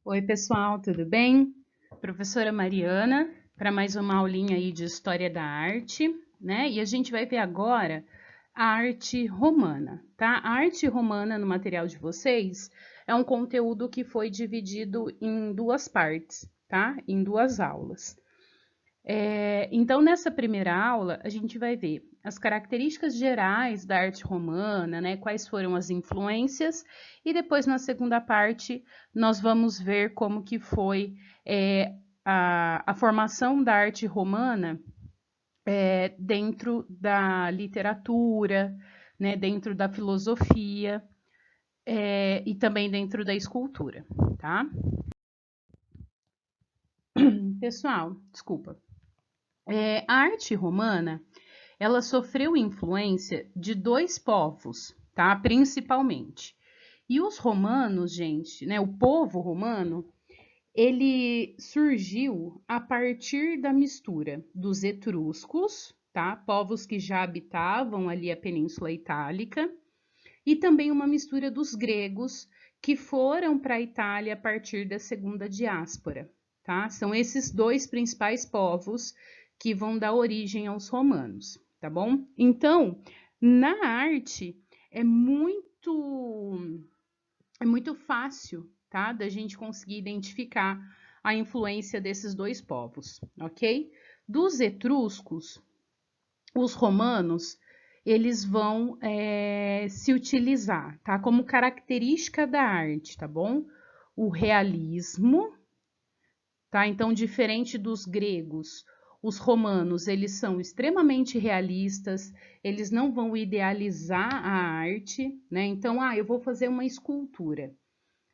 Oi, pessoal, tudo bem? Professora Mariana, para mais uma aulinha aí de História da Arte, né? E a gente vai ver agora a arte romana, tá? A arte romana no material de vocês é um conteúdo que foi dividido em duas partes, tá? Em duas aulas. Então, nessa primeira aula, a gente vai ver as características gerais da arte romana, né? Quais foram as influências, e depois, na segunda parte, nós vamos ver como que foi a formação da arte romana dentro da literatura, né? Dentro da filosofia e também dentro da escultura, tá? Pessoal, desculpa. A arte romana ela sofreu influência de dois povos, tá? Principalmente. E os romanos, gente, né? O povo romano, ele surgiu a partir da mistura dos etruscos, tá? Povos que já habitavam ali a Península Itálica, e também uma mistura dos gregos que foram para a Itália a partir da segunda diáspora, tá? São esses dois principais povos que vão dar origem aos romanos, tá bom? Então, na arte é muito fácil, tá? Da gente conseguir identificar a influência desses dois povos, ok? Dos etruscos, os romanos eles vão se utilizar, tá? Como característica da arte, tá bom? O realismo, tá? Então, diferente dos gregos, os romanos, eles são extremamente realistas, eles não vão idealizar a arte, né? Então, eu vou fazer uma escultura.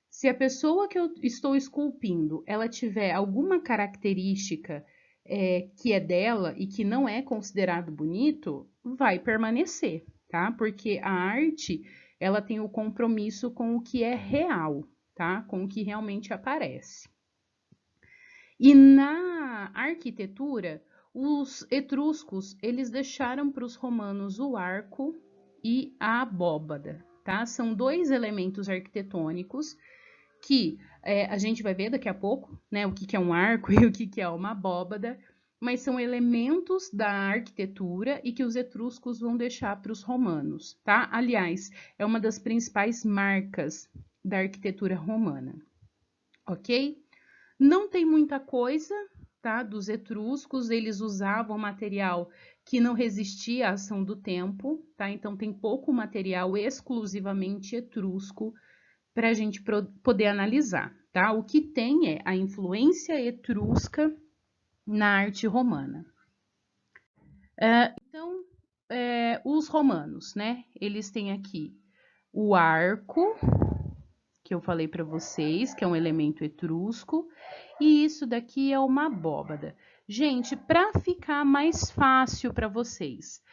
Se a pessoa que eu estou esculpindo, ela tiver alguma característica que é dela e que não é considerado bonito, vai permanecer, tá? Porque a arte, ela tem o compromisso com o que é real, tá? Com o que realmente aparece. E na arquitetura, os etruscos, eles deixaram para os romanos o arco e a abóbada, tá? São dois elementos arquitetônicos que a gente vai ver daqui a pouco, né, o que, que é um arco e o que, que é uma abóbada, mas são elementos da arquitetura e que os etruscos vão deixar para os romanos, tá? Aliás, é uma das principais marcas da arquitetura romana, ok? Não tem muita coisa, tá? Dos etruscos, eles usavam material que não resistia à ação do tempo, tá? Então tem pouco material exclusivamente etrusco para a gente poder analisar, tá? O que tem é a influência etrusca na arte romana. Então, os romanos, né? Eles têm aqui o arco, que eu falei para vocês, que é um elemento etrusco, e isso daqui é uma abóbada. Gente, para ficar mais fácil para vocês,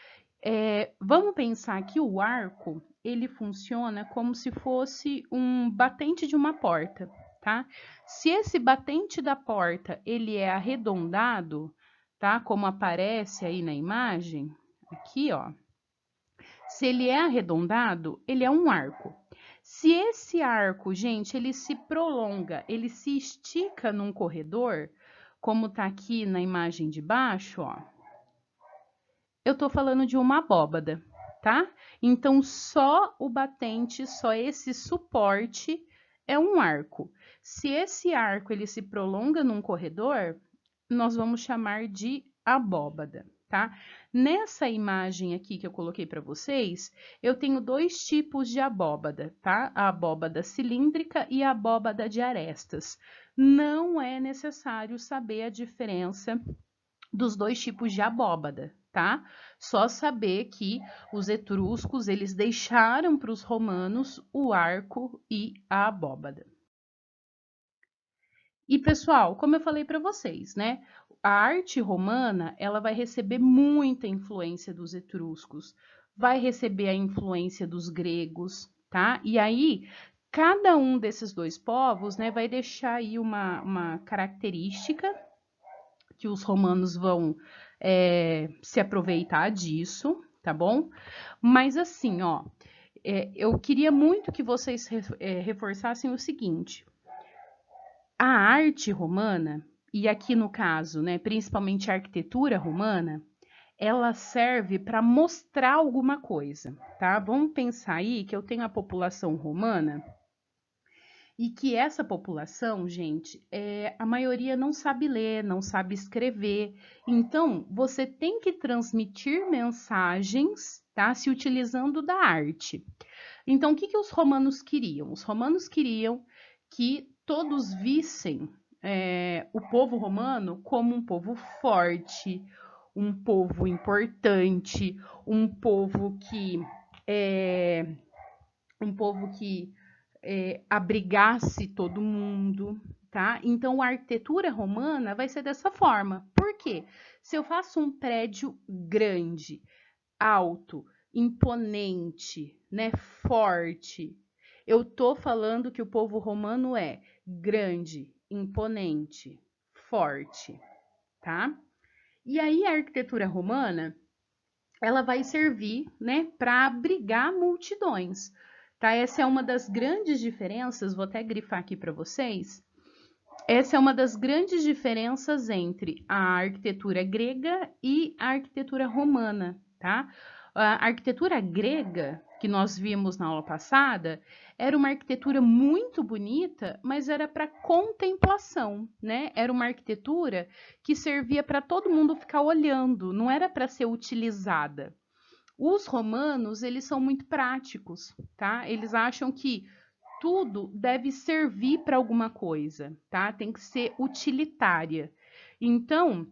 vamos pensar que o arco ele funciona como se fosse um batente de uma porta, tá? Se esse batente da porta ele é arredondado, tá? Como aparece aí na imagem, aqui, ó. Se ele é arredondado, ele é um arco. Se esse arco, gente, ele se prolonga, ele se estica num corredor, como tá aqui na imagem de baixo, ó. Eu tô falando de uma abóbada, tá? Então, só o batente, só esse suporte é um arco. Se esse arco ele se prolonga num corredor, nós vamos chamar de abóbada, tá? Nessa imagem aqui que eu coloquei para vocês, eu tenho dois tipos de abóbada, tá? A abóbada cilíndrica e a abóbada de arestas. Não é necessário saber a diferença dos dois tipos de abóbada, tá? Só saber que os etruscos, eles deixaram para os romanos o arco e a abóbada. E pessoal, como eu falei para vocês, né? A arte romana, ela vai receber muita influência dos etruscos, vai receber a influência dos gregos, tá? E aí, cada um desses dois povos, né, vai deixar aí uma característica que os romanos vão se aproveitar disso, tá bom? Mas assim, ó, eu queria muito que vocês reforçassem o seguinte: A arte romana, e aqui no caso, né, principalmente a arquitetura romana, ela serve para mostrar alguma coisa, tá? Vamos pensar aí que eu tenho a população romana e que essa população, gente, a maioria não sabe ler, não sabe escrever. Então, você tem que transmitir mensagens, tá? Se utilizando da arte. Então, o que que os romanos queriam? Os romanos queriam que todos vissem o povo romano como um povo forte, um povo importante, um povo que é, abrigasse todo mundo, tá? Então, a arquitetura romana vai ser dessa forma. Por quê? Se eu faço um prédio grande, alto, imponente, né, forte, eu tô falando que o povo romano é grande, imponente, forte, tá? E aí a arquitetura romana, ela vai servir, né, para abrigar multidões, tá? Essa é uma das grandes diferenças, vou até grifar aqui para vocês. Essa é uma das grandes diferenças entre a arquitetura grega e a arquitetura romana, tá? A arquitetura grega, que nós vimos na aula passada, era uma arquitetura muito bonita, mas era para contemplação, né? Era uma arquitetura que servia para todo mundo ficar olhando, não era para ser utilizada. Os romanos, eles são muito práticos, tá? Eles acham que tudo deve servir para alguma coisa, tá? Tem que ser utilitária. Então,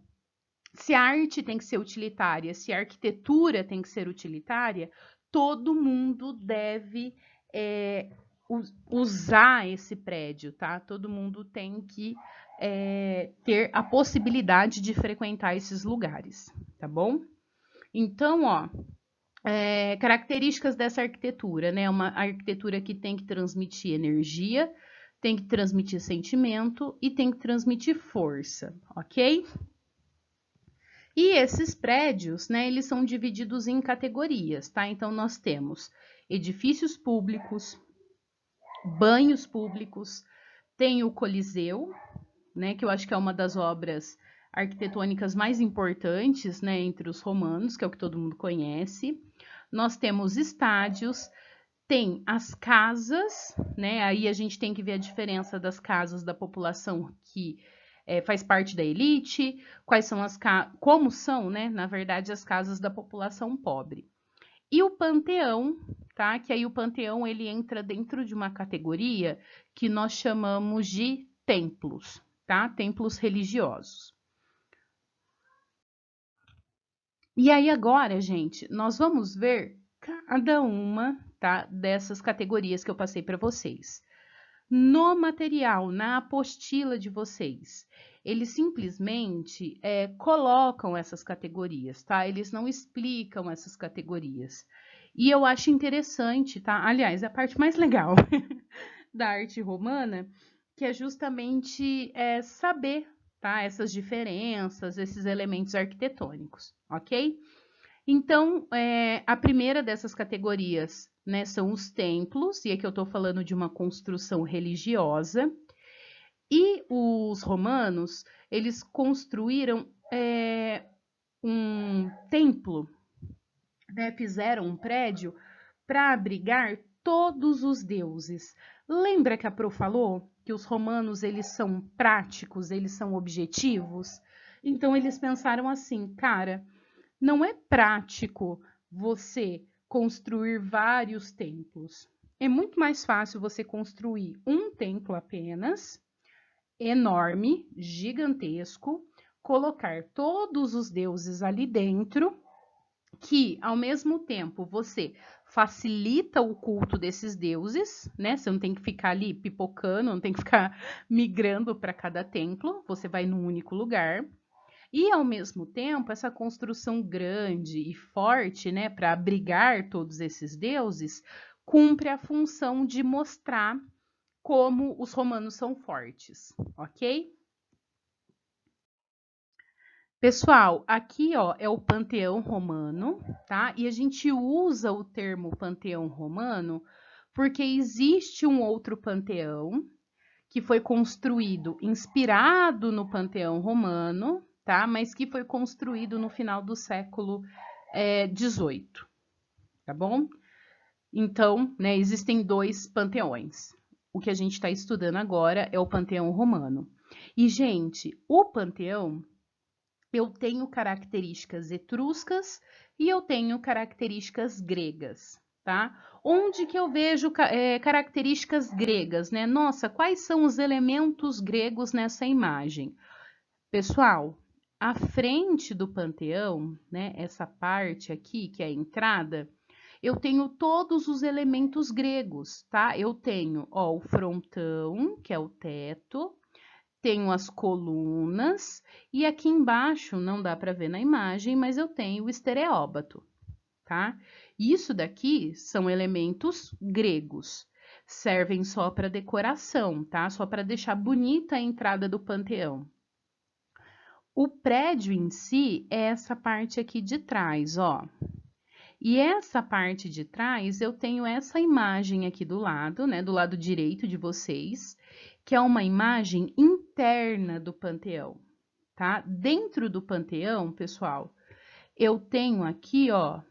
se a arte tem que ser utilitária, se a arquitetura tem que ser utilitária, todo mundo deve usar esse prédio, tá? Todo mundo tem que ter a possibilidade de frequentar esses lugares, tá bom? Então, ó, características dessa arquitetura, né? Uma arquitetura que tem que transmitir energia, tem que transmitir sentimento e tem que transmitir força, ok? E esses prédios, né, eles são divididos em categorias, tá? Então, nós temos edifícios públicos, banhos públicos, tem o Coliseu, né, que eu acho que é uma das obras arquitetônicas mais importantes, né, entre os romanos, que é o que todo mundo conhece. Nós temos estádios, tem as casas, né? Aí a gente tem que ver a diferença das casas da população que faz parte da elite, quais são como são, né? Na verdade, as casas da população pobre. E o panteão, tá? Que aí o panteão ele entra dentro de uma categoria que nós chamamos de templos, tá? Templos religiosos. E aí agora, gente, nós vamos ver cada uma, tá, dessas categorias que eu passei para vocês. No material, na apostila de vocês, eles simplesmente colocam essas categorias, tá? Eles não explicam essas categorias. E eu acho interessante, tá? Aliás, a parte mais legal da arte romana, que é justamente saber, tá? Essas diferenças, esses elementos arquitetônicos, ok? Então, a primeira dessas categorias, né, são os templos, e aqui eu estou falando de uma construção religiosa. E os romanos, eles construíram um templo, né, fizeram um prédio para abrigar todos os deuses. Lembra que a Pro falou que os romanos eles são práticos, eles são objetivos? Então eles pensaram assim, cara, não é prático você construir vários templos. É muito mais fácil você construir um templo apenas, enorme, gigantesco, colocar todos os deuses ali dentro, que ao mesmo tempo você facilita o culto desses deuses, né? Você não tem que ficar ali pipocando, não tem que ficar migrando para cada templo, você vai num único lugar. E, ao mesmo tempo, essa construção grande e forte, né, para abrigar todos esses deuses, cumpre a função de mostrar como os romanos são fortes, ok? Pessoal, aqui ó, é o panteão romano, tá? E a gente usa o termo panteão romano porque existe um outro panteão que foi construído inspirado no Panteão Romano, tá? Mas que foi construído no final do século XVIII, tá bom? Então, né, existem dois panteões. O que a gente está estudando agora é o Panteão Romano. E, gente, o Panteão, eu tenho características etruscas e eu tenho características gregas, tá? Onde que eu vejo características gregas, né? Nossa, quais são os elementos gregos nessa imagem? Pessoal, à frente do panteão, né, essa parte aqui, que é a entrada, eu tenho todos os elementos gregos, tá? Eu tenho, ó, o frontão, que é o teto, tenho as colunas, e aqui embaixo, não dá para ver na imagem, mas eu tenho o estereóbato, tá? Isso daqui são elementos gregos, servem só para decoração, tá? Só para deixar bonita a entrada do panteão. O prédio em si é essa parte aqui de trás, ó. E essa parte de trás, eu tenho essa imagem aqui do lado, né? Do lado direito de vocês, que é uma imagem interna do panteão, tá? Dentro do panteão, pessoal, eu tenho aqui, ó,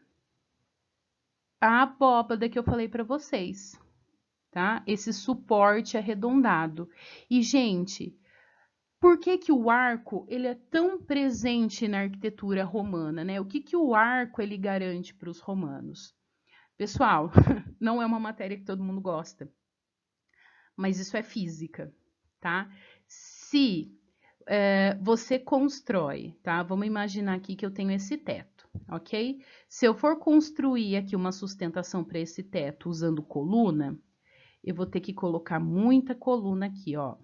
a abóbada que eu falei para vocês, tá? Esse suporte arredondado. E, gente, por que que o arco ele é tão presente na arquitetura romana, né? O que que o arco ele garante para os romanos? Pessoal, não é uma matéria que todo mundo gosta, mas isso é física, tá? Se você constrói, tá? Vamos imaginar aqui que eu tenho esse teto, ok? Se eu for construir aqui uma sustentação para esse teto usando coluna, eu vou ter que colocar muita coluna aqui, ó.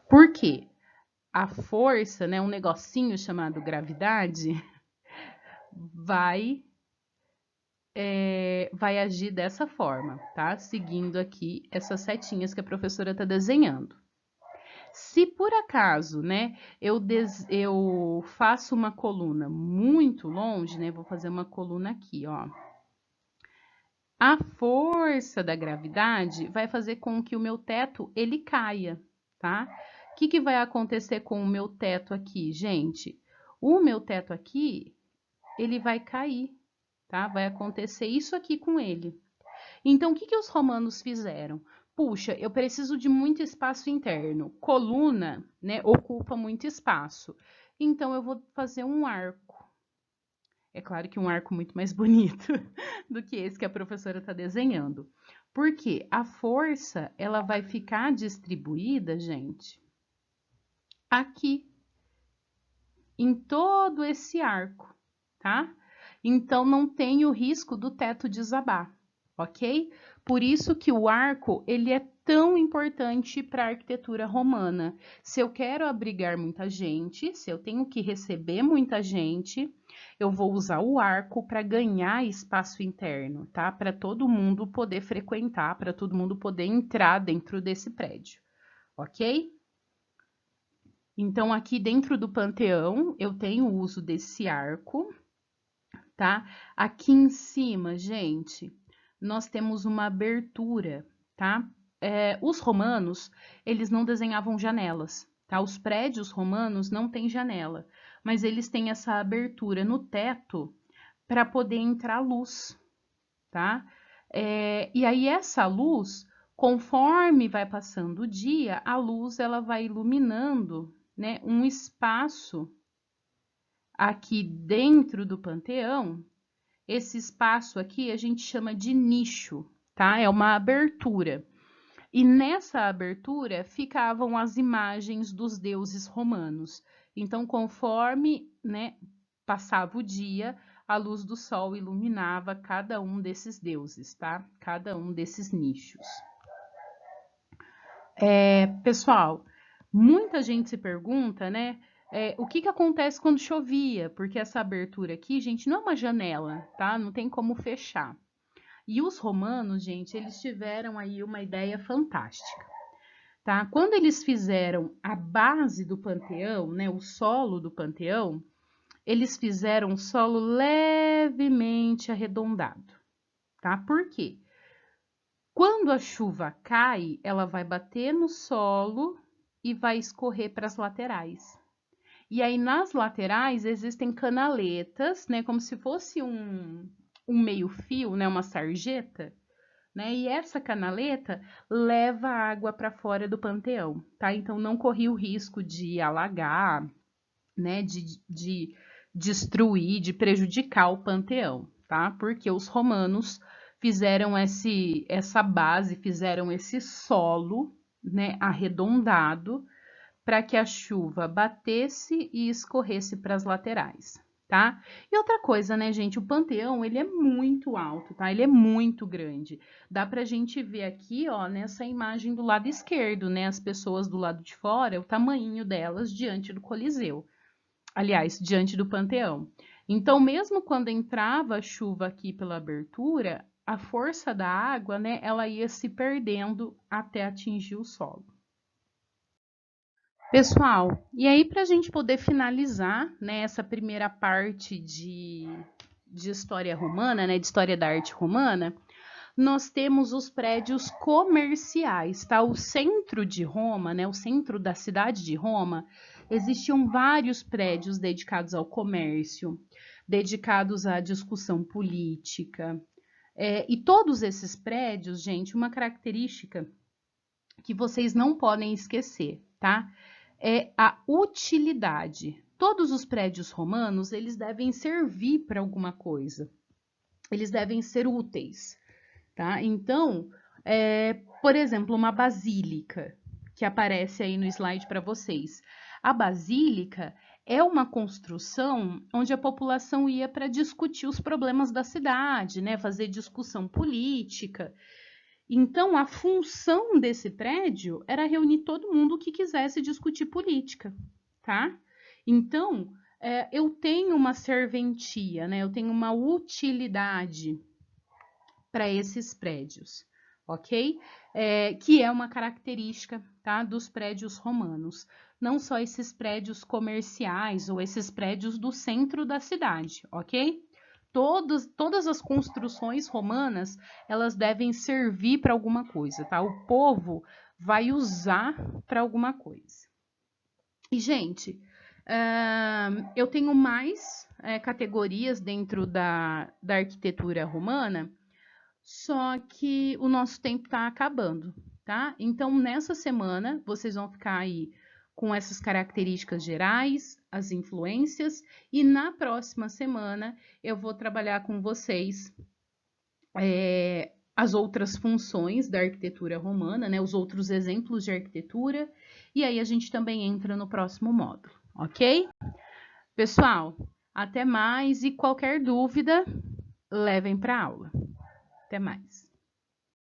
Por quê? A força, né, um negocinho chamado gravidade, vai agir dessa forma, tá? Seguindo aqui essas setinhas que a professora está desenhando. Se por acaso, né, eu faço uma coluna muito longe, né, vou fazer uma coluna aqui, ó. A força da gravidade vai fazer com que o meu teto, ele caia, tá? O que que vai acontecer com o meu teto aqui, gente? O meu teto aqui, ele vai cair, tá? Vai acontecer isso aqui com ele. Então, o que que os romanos fizeram? Puxa, eu preciso de muito espaço interno. Coluna, né, ocupa muito espaço. Então, eu vou fazer um arco. É claro que um arco muito mais bonito do que esse que a professora está desenhando. Porque a força, ela vai ficar distribuída, gente, aqui, em todo esse arco, tá? Então, não tem o risco do teto desabar, ok? Por isso que o arco, ele é tão importante para a arquitetura romana. Se eu quero abrigar muita gente, se eu tenho que receber muita gente, eu vou usar o arco para ganhar espaço interno, tá? Para todo mundo poder frequentar, para todo mundo poder entrar dentro desse prédio, ok? Então, aqui dentro do panteão, eu tenho o uso desse arco, tá? Aqui em cima, gente, nós temos uma abertura, tá? Os romanos, eles não desenhavam janelas, tá? Os prédios romanos não têm janela, mas eles têm essa abertura no teto para poder entrar luz, tá? E aí essa luz, conforme vai passando o dia, a luz ela vai iluminando, né, um espaço aqui dentro do panteão. Esse espaço aqui a gente chama de nicho, tá? É uma abertura. E nessa abertura ficavam as imagens dos deuses romanos. Então, conforme, né, passava o dia, a luz do sol iluminava cada um desses deuses, tá? Cada um desses nichos. Pessoal, muita gente se pergunta, né? O que que acontece quando chovia? Porque essa abertura aqui, gente, não é uma janela, tá? Não tem como fechar. E os romanos, gente, eles tiveram aí uma ideia fantástica, tá? Quando eles fizeram a base do panteão, né, o solo do panteão, eles fizeram um solo levemente arredondado, tá? Por quê? Quando a chuva cai, ela vai bater no solo e vai escorrer para as laterais. E aí, nas laterais, existem canaletas, né? Como se fosse um meio-fio, né? Uma sarjeta, né? E essa canaleta leva a água para fora do panteão, tá? Então, não corria o risco de alagar, né? De destruir, de prejudicar o panteão, tá? Porque os romanos fizeram essa base, fizeram esse solo, né? Arredondado, para que a chuva batesse e escorresse para as laterais, tá? E outra coisa, né, gente, o panteão, ele é muito alto, tá? Ele é muito grande. Dá pra gente ver aqui, ó, nessa imagem do lado esquerdo, né, as pessoas do lado de fora, o tamanho delas diante do Coliseu. Aliás, diante do panteão. Então, mesmo quando entrava a chuva aqui pela abertura, a força da água, né, ela ia se perdendo até atingir o solo. Pessoal, e aí para a gente poder finalizar, né, essa primeira parte de história romana, né, de história da arte romana, nós temos os prédios comerciais, tá? O centro de Roma, né, o centro da cidade de Roma, existiam vários prédios dedicados ao comércio, dedicados à discussão política. E todos esses prédios, gente, uma característica que vocês não podem esquecer, tá? É a utilidade. Todos os prédios romanos, eles devem servir para alguma coisa. Eles devem ser úteis, tá? Então, por exemplo, uma basílica, que aparece aí no slide para vocês. A basílica é uma construção onde a população ia para discutir os problemas da cidade, né? Fazer discussão política. Então, a função desse prédio era reunir todo mundo que quisesse discutir política, tá? Então, eu tenho uma serventia, né? Eu tenho uma utilidade para esses prédios, ok? Que é uma característica, tá, dos prédios romanos. Não só esses prédios comerciais ou esses prédios do centro da cidade, ok? Todas as construções romanas, elas devem servir para alguma coisa, tá? O povo vai usar para alguma coisa. E, gente, eu tenho mais categorias dentro da arquitetura romana, só que o nosso tempo está acabando, tá? Então, nessa semana, vocês vão ficar aí com essas características gerais, as influências, e na próxima semana eu vou trabalhar com vocês as outras funções da arquitetura romana, né? Os outros exemplos de arquitetura, e aí a gente também entra no próximo módulo, ok? Pessoal, até mais e qualquer dúvida, levem para a aula. Até mais.